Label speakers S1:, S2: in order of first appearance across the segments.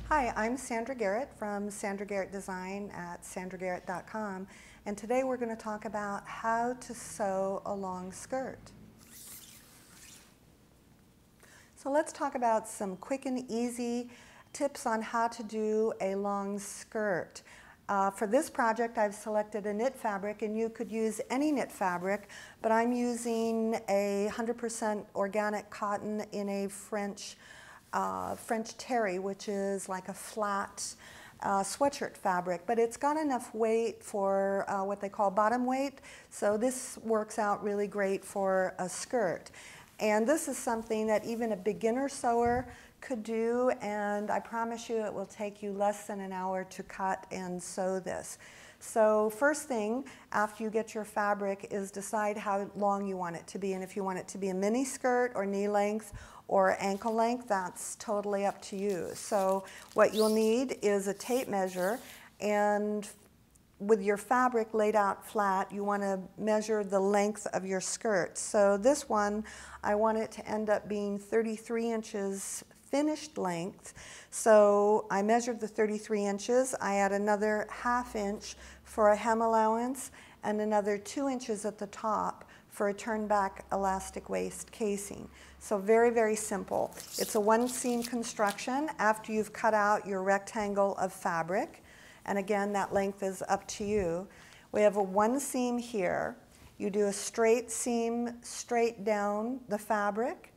S1: Hi, I'm Sandra Garratt from Sandra Garratt Design at sandragarratt.com, and today we're going to talk about how to sew a long skirt. So let's talk about some quick and easy tips on how to do a long skirt. For this project, I've selected a knit fabric, and you could use any knit fabric, but I'm using a 100% organic cotton in a French terry, which is like a flat sweatshirt fabric, but it's got enough weight for what they call bottom weight, so this works out really great for a skirt. And this is something that even a beginner sewer could do, and I promise you it will take you less than an hour to cut and sew this. So first thing after you get your fabric is decide how long you want it to be, and if you want it to be a mini skirt or knee length or ankle length, that's totally up to you. So what you'll need is a tape measure, and with your fabric laid out flat, you want to measure the length of your skirt. So this one, I want it to end up being 33 inches finished length. So I measured the 33 inches. I add another ½ inch for a hem allowance and another 2 inches at the top for a turn back elastic waist casing. So very, very simple. It's a one seam construction after you've cut out your rectangle of fabric. And again, that length is up to you. We have a one seam here. You do a straight seam straight down the fabric,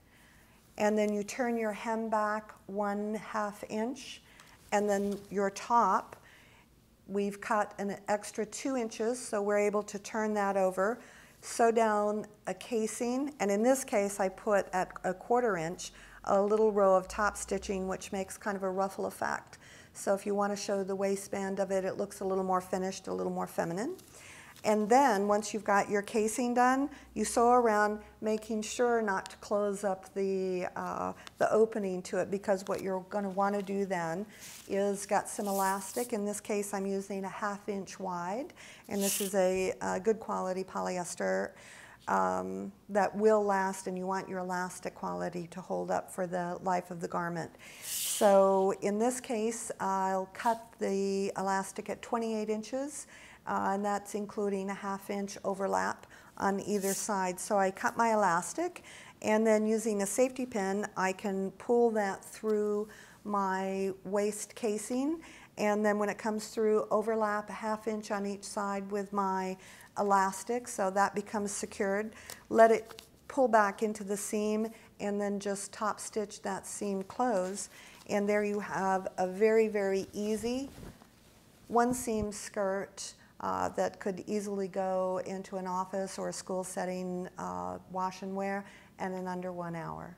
S1: and then you turn your hem back 1/2 inch, and then your top, we've cut an extra 2 inches, so we're able to turn that over, sew down a casing, and in this case I put at a 1/4 inch a little row of top stitching, which makes kind of a ruffle effect. So if you want to show the waistband of it, it looks a little more finished, a little more feminine. And then once you've got your casing done, you sew around, making sure not to close up the opening to it, because what you're going to want to do then is get some elastic. In this case, I'm using a ½ inch wide, and this is a good quality polyester that will last, and you want your elastic quality to hold up for the life of the garment. So in this case, I'll cut the elastic at 28 inches, and that's including a ½ inch overlap on either side. So I cut my elastic, and then using a safety pin, I can pull that through my waist casing, and then when it comes through, overlap a ½ inch on each side with my elastic, so that becomes secured. Let it pull back into the seam, and then just top stitch that seam close, and there you have a very, very easy one seam skirt that could easily go into an office or a school setting, wash and wear, and in under 1 hour.